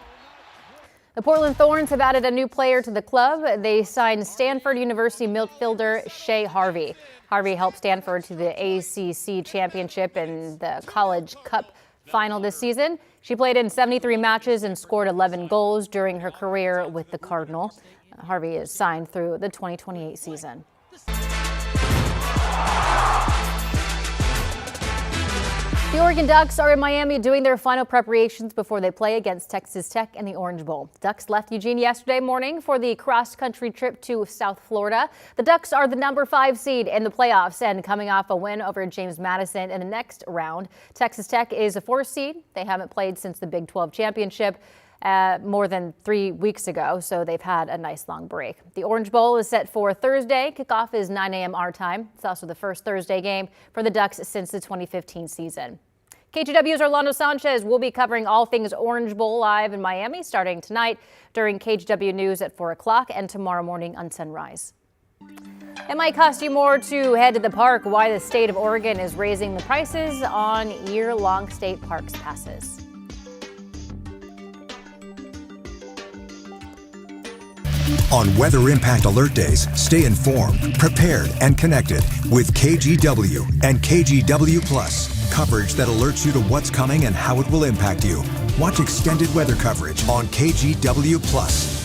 The Portland Thorns have added a new player to the club. They signed Stanford University midfielder Shea Harvey. Harvey helped Stanford to the ACC championship and the College Cup final this season. She played in 73 matches and scored 11 goals during her career with the Cardinal. Harvey is signed through the 2028 season. The Oregon Ducks are in Miami doing their final preparations before they play against Texas Tech in the Orange Bowl. Ducks left Eugene yesterday morning for the cross-country trip to South Florida. The Ducks are the number 5 seed in the playoffs and coming off a win over James Madison in the next round. Texas Tech is a 4 seed. They haven't played since the Big 12 championship more than 3 weeks ago, so they've had a nice long break. The Orange Bowl is set for Thursday. Kickoff is 9 a.m. our time. It's also the first Thursday game for the Ducks since the 2015 season. KGW's Orlando Sanchez will be covering all things Orange Bowl live in Miami starting tonight during KGW News at 4 o'clock and tomorrow morning on Sunrise. It might cost you more to head to the park. Why the state of Oregon is raising the prices on year-long state parks passes. On Weather Impact Alert Days, stay informed, prepared, and connected with KGW and KGW Plus. Coverage that alerts you to what's coming and how it will impact you. Watch extended weather coverage on KGW Plus.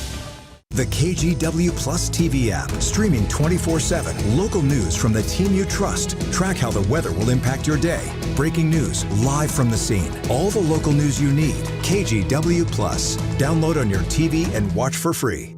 The KGW Plus TV app, streaming 24/7. Local news from the team you trust. Track how the weather will impact your day. Breaking news live from the scene. All the local news you need. KGW Plus. Download on your TV and watch for free.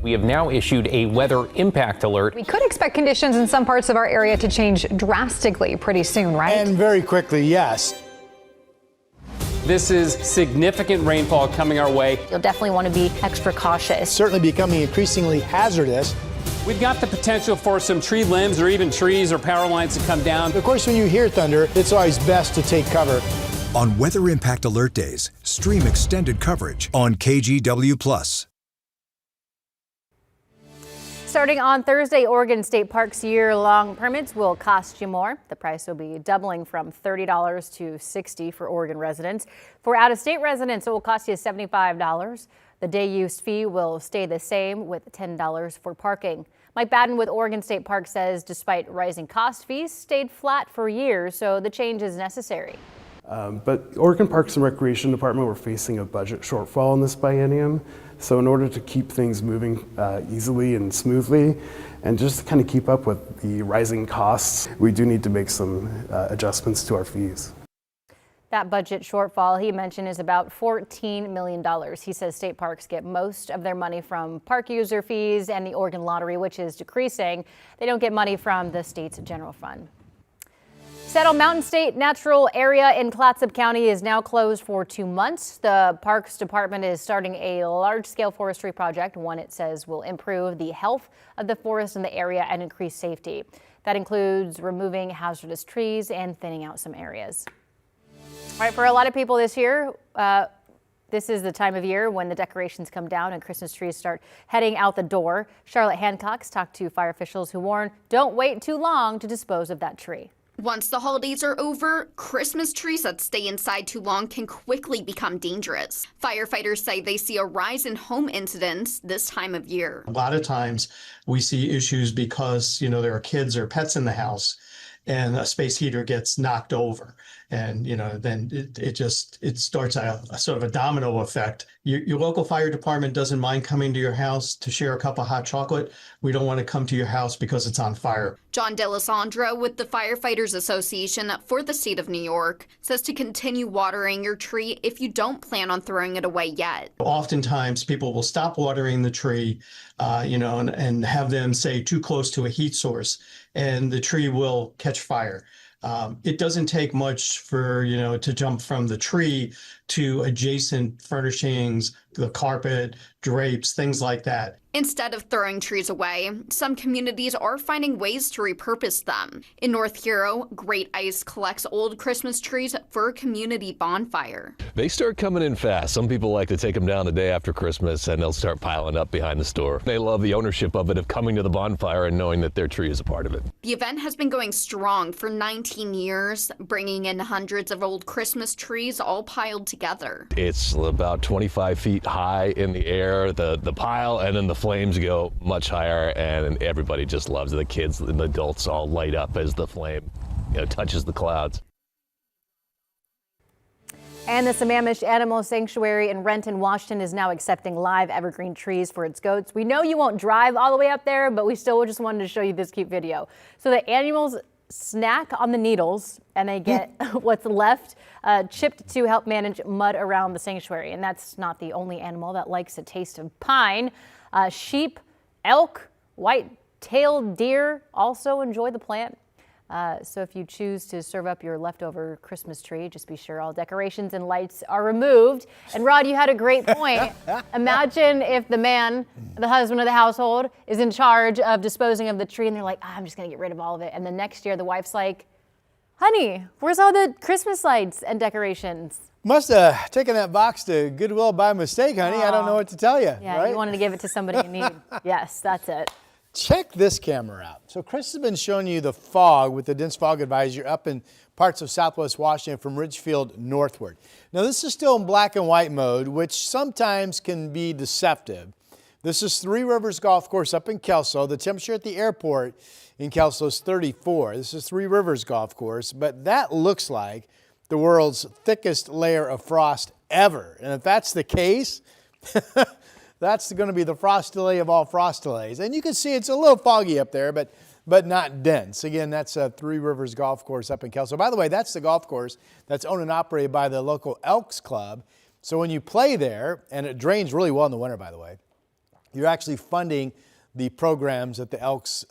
We have now issued a weather impact alert. We could expect conditions in some parts of our area to change drastically pretty soon, right? And very quickly, yes. This is significant rainfall coming our way. You'll definitely want to be extra cautious. Certainly becoming increasingly hazardous. We've got the potential for some tree limbs or even trees or power lines to come down. Of course, when you hear thunder, it's always best to take cover. On Weather Impact Alert Days, stream extended coverage on KGW Plus. Starting on Thursday, Oregon State Parks year-long permits will cost you more. The price will be doubling from $30 to $60 for Oregon residents. For out-of-state residents, it will cost you $75. The day-use fee will stay the same with $10 for parking. Mike Batten with Oregon State Parks says despite rising cost, fees stayed flat for years, so the change is necessary. But Oregon Parks and Recreation Department, we're facing a budget shortfall in this biennium. So in order to keep things moving easily and smoothly and just to kind of keep up with the rising costs, we do need to make some adjustments to our fees. That budget shortfall he mentioned is about $14 million. He says state parks get most of their money from park user fees and the Oregon Lottery, which is decreasing. They don't get money from the state's general fund. Saddle Mountain State Natural Area in Clatsop County is now closed for 2 months. The Parks Department is starting a large-scale forestry project, one it says will improve the health of the forest in the area and increase safety. That includes removing hazardous trees and thinning out some areas. All right, for a lot of people this year, This is the time of year when the decorations come down and Christmas trees start heading out the door. Charlotte Hancock's talked to fire officials who warn don't wait too long to dispose of that tree. Once the holidays are over, Christmas trees that stay inside too long can quickly become dangerous. Firefighters say they see a rise in home incidents this time of year. A lot of times we see issues because, there are kids or pets in the house and a space heater gets knocked over. And, then it starts a sort of a domino effect. Your local fire department doesn't mind coming to your house to share a cup of hot chocolate. We don't want to come to your house because it's on fire. John D'Alessandro with the Firefighters Association for the state of New York says to continue watering your tree if you don't plan on throwing it away yet. Oftentimes people will stop watering the tree, and have them say too close to a heat source, and the tree will catch fire. It doesn't take much for, to jump from the tree to adjacent furnishings, the carpet, drapes, things like that. Instead of throwing trees away, some communities are finding ways to repurpose them. In North Hero, Great Ice collects old Christmas trees for a community bonfire. They start coming in fast. Some people like to take them down the day after Christmas and they'll start piling up behind the store. They love the ownership of it, of coming to the bonfire and knowing that their tree is a part of it. The event has been going strong for 19 years, bringing in hundreds of old Christmas trees all piled together. It's about 25 feet high in the air, the pile, and then the flames go much higher, and everybody just loves it. The kids and the adults all light up as the flame touches the clouds. And the Sammamish Animal Sanctuary in Renton, Washington is now accepting live evergreen trees for its goats. We know you won't drive all the way up there, but we still just wanted to show you this cute video. So the animals snack on the needles and they get what's left chipped to help manage mud around the sanctuary. And that's not the only animal that likes a taste of pine. Sheep, elk, white-tailed deer also enjoy the plant. So if you choose to serve up your leftover Christmas tree, just be sure all decorations and lights are removed. And Rod, you had a great point. Imagine if the man, the husband of the household, is in charge of disposing of the tree and they're like, I'm just going to get rid of all of it. And then next year the wife's like, honey, where's all the Christmas lights and decorations? Must have taken that box to Goodwill by mistake, honey. I don't know what to tell you. Yeah, right? You wanted to give it to somebody in need. Yes, that's it. Check this camera out. So Chris has been showing you the fog with the dense fog advisory up in parts of southwest Washington from Ridgefield northward. Now this is still in black and white mode, which sometimes can be deceptive. This is Three Rivers Golf Course up in Kelso. The temperature at the airport in Kelso is 34. This is Three Rivers Golf Course, but that looks like the world's thickest layer of frost ever. And if that's the case, that's going to be the frost delay of all frost delays. And you can see it's a little foggy up there, but not dense. Again, that's Three Rivers Golf Course up in Kelso. By the way, that's the golf course that's owned and operated by the local Elks Club. So when you play there, and it drains really well in the winter, by the way, you're actually funding the programs that the Elks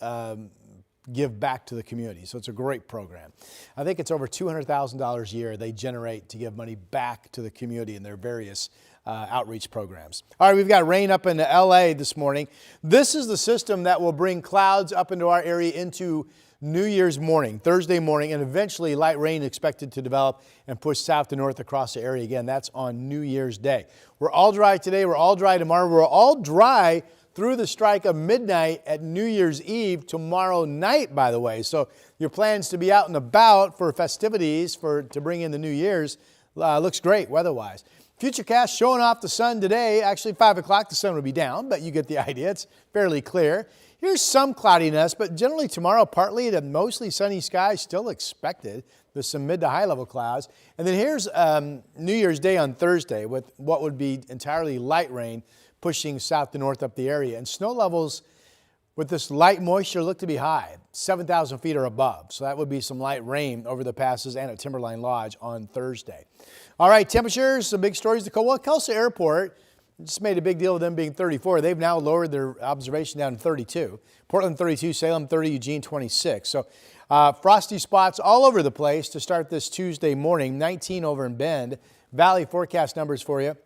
give back to the community. So it's a great program. I think it's over $200,000 a year they generate to give money back to the community in their various outreach programs. All right, we've got rain up into LA this morning. This is the system that will bring clouds up into our area into New Year's morning, Thursday morning, and eventually light rain expected to develop and push south to north across the area. Again, that's on New Year's Day. We're all dry today. We're all dry tomorrow. We're all dry through the strike of midnight at New Year's Eve tomorrow night, by the way. So your plans to be out and about for festivities to bring in the New Year's looks great weather-wise. Futurecast showing off the sun today. Actually, 5 o'clock, the sun will be down, but you get the idea. It's fairly clear. Here's some cloudiness, but generally tomorrow, partly to mostly sunny skies still expected. There's some mid to high level clouds. And then here's New Year's Day on Thursday with what would be entirely light rain pushing south to north up the area. And snow levels with this light moisture look to be high, 7,000 feet or above. So that would be some light rain over the passes and at Timberline Lodge on Thursday. All right, temperatures, some big stories to go. Well, Kelso Airport just made a big deal of them being 34. They've now lowered their observation down to 32. Portland 32, Salem 30, Eugene 26. So frosty spots all over the place to start this Tuesday morning. 19 over in Bend. Valley forecast numbers for you.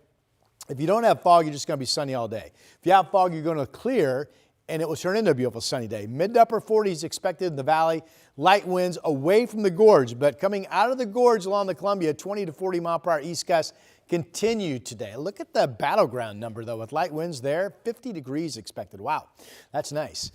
If you don't have fog, you're just going to be sunny all day. If you have fog, you're going to clear, and it will turn into a beautiful sunny day. Mid to upper 40s expected in the valley. light winds away from the gorge, but coming out of the gorge along the Columbia, 20 to 40 mile per hour east gusts continue today. Look at the battleground number, though, with light winds there, 50 degrees expected. Wow, that's nice.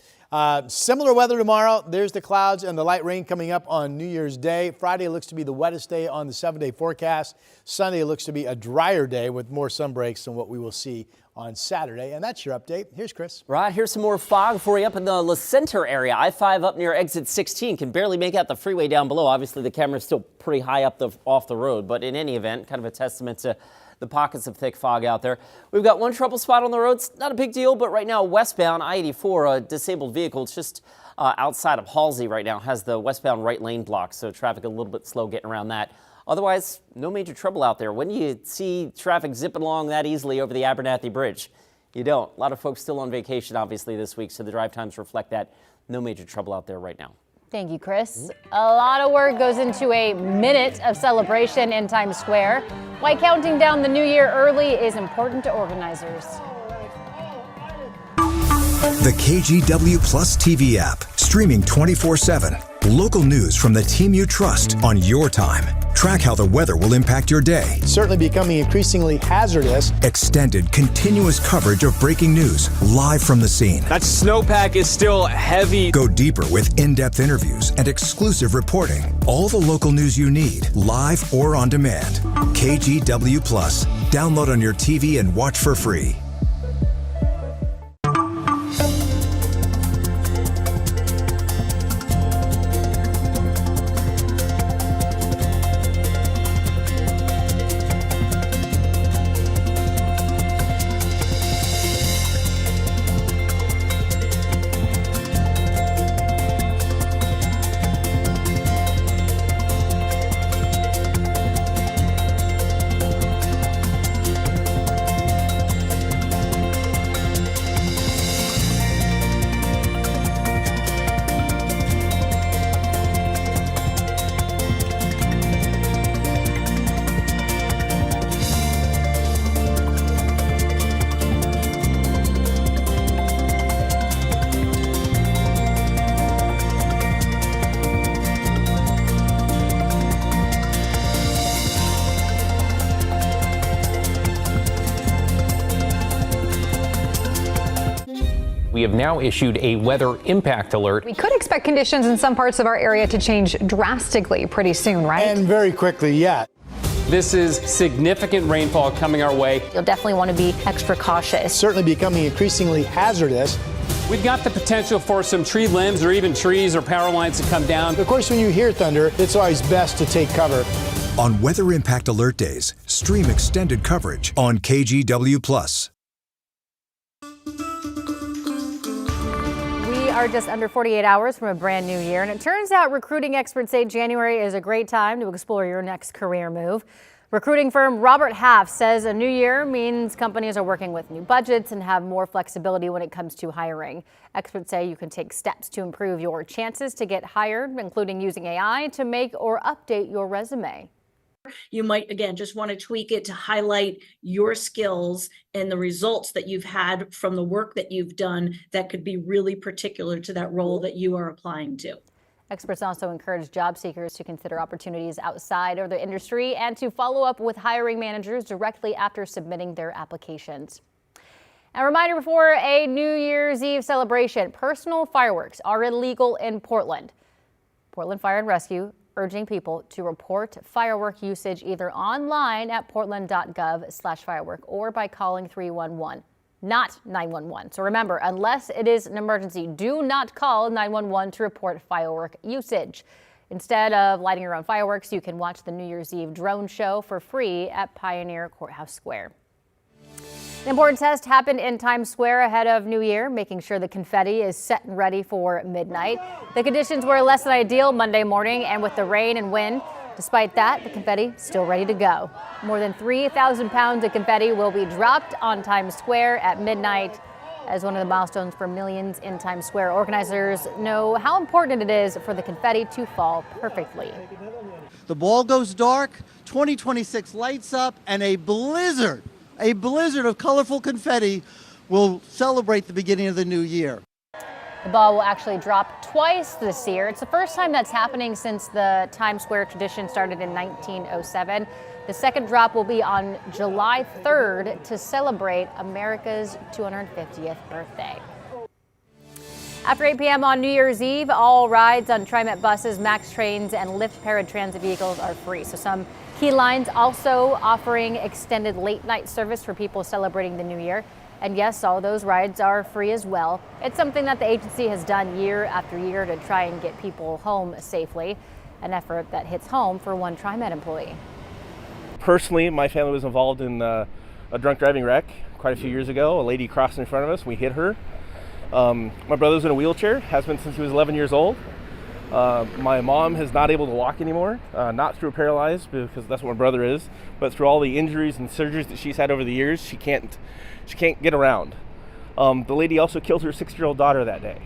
Similar weather tomorrow. There's the clouds and the light rain coming up on New Year's Day. Friday looks to be the wettest day on the 7-day forecast. Sunday looks to be a drier day with more sun breaks than what we will see on Saturday. And that's your update. Here's Chris. Right, here's some more fog for you up in the La Center area. I-5 up near exit 16. Can barely make out the freeway down below. Obviously, the camera's still pretty high up off the road, but in any event, kind of a testament to the pockets of thick fog out there. We've got one trouble spot on the roads. Not a big deal, but right now, westbound I-84, a disabled vehicle. It's just outside of Halsey right now, has the westbound right lane blocked, so traffic a little bit slow getting around that. Otherwise, no major trouble out there. When do you see traffic zipping along that easily over the Abernathy Bridge? You don't. A lot of folks still on vacation, obviously, this week, so the drive times reflect that. No major trouble out there right now. Thank you, Chris. A lot of work goes into a minute of celebration in Times Square. Why counting down the new year early is important to organizers. The KGW Plus TV app, streaming 24/7. Local news from the team you trust on your time. Track how the weather will impact your day. Certainly becoming increasingly hazardous. Extended, continuous coverage of breaking news live from the scene. That snowpack is still heavy. Go deeper with in-depth interviews and exclusive reporting. All the local news you need, live or on demand. KGW Plus. Download on your TV and watch for free. We have now issued a weather impact alert. We could expect conditions in some parts of our area to change drastically pretty soon, right? And very quickly, yeah. This is significant rainfall coming our way. You'll definitely want to be extra cautious. Certainly becoming increasingly hazardous. We've got the potential for some tree limbs or even trees or power lines to come down. Of course, when you hear thunder, it's always best to take cover. On Weather Impact Alert Days, stream extended coverage on KGW Plus. We are just under 48 hours from a brand new year, and it turns out recruiting experts say January is a great time to explore your next career move. Recruiting firm Robert Half says a new year means companies are working with new budgets and have more flexibility when it comes to hiring. Experts say you can take steps to improve your chances to get hired, including using AI to make or update your resume. You might, again, just want to tweak it to highlight your skills and the results that you've had from the work that you've done that could be really particular to that role that you are applying to. Experts also encourage job seekers to consider opportunities outside of the industry and to follow up with hiring managers directly after submitting their applications. A reminder before a New Year's Eve celebration, personal fireworks are illegal in Portland. Portland Fire and Rescue urging people to report firework usage either online at portland.gov/firework or by calling 311, not 911. So remember, unless it is an emergency, do not call 911 to report firework usage. Instead of lighting your own fireworks, you can watch the New Year's Eve drone show for free at Pioneer Courthouse Square. An important test happened in Times Square ahead of New Year, making sure the confetti is set and ready for midnight. The conditions were less than ideal Monday morning, and with the rain and wind, despite that, the confetti still ready to go. More than 3,000 pounds of confetti will be dropped on Times Square at midnight. As one of the milestones for millions in Times Square, organizers know how important it is for the confetti to fall perfectly. The ball goes dark, 2026 lights up, and a blizzard of colorful confetti will celebrate the beginning of the new year. The ball will actually drop twice this year. It's the first time that's happening since the Times Square tradition started in 1907. The second drop will be on July 3rd to celebrate America's 250th birthday. After 8 p.m. on New Year's Eve, all rides on TriMet buses, MAX trains, and Lyft paratransit vehicles are free. So some key lines also offering extended late night service for people celebrating the new year. And yes, all those rides are free as well. It's something that the agency has done year after year to try and get people home safely, an effort that hits home for one TriMet employee. Personally, my family was involved in a drunk driving wreck quite a few years ago. A lady crossed in front of us, we hit her. My brother's in a wheelchair, has been since he was 11 years old. My mom is not able to walk anymore, not through paralyzed, because that's what my brother is, but through all the injuries and surgeries that she's had over the years, she can't get around. The lady also killed her 6-year-old daughter that day.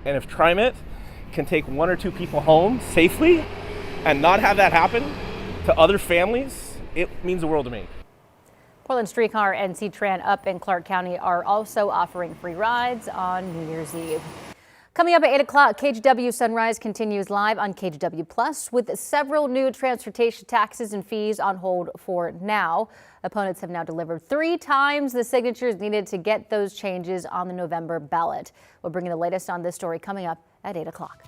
And if TriMet can take 1 or 2 people home safely and not have that happen to other families, it means the world to me. Portland Streetcar and C-Tran up in Clark County are also offering free rides on New Year's Eve. Coming up at 8 o'clock, KGW Sunrise continues live on KGW Plus with several new transportation taxes and fees on hold for now. Opponents have now delivered 3 times the signatures needed to get those changes on the November ballot. We'll bring you the latest on this story coming up at 8 o'clock.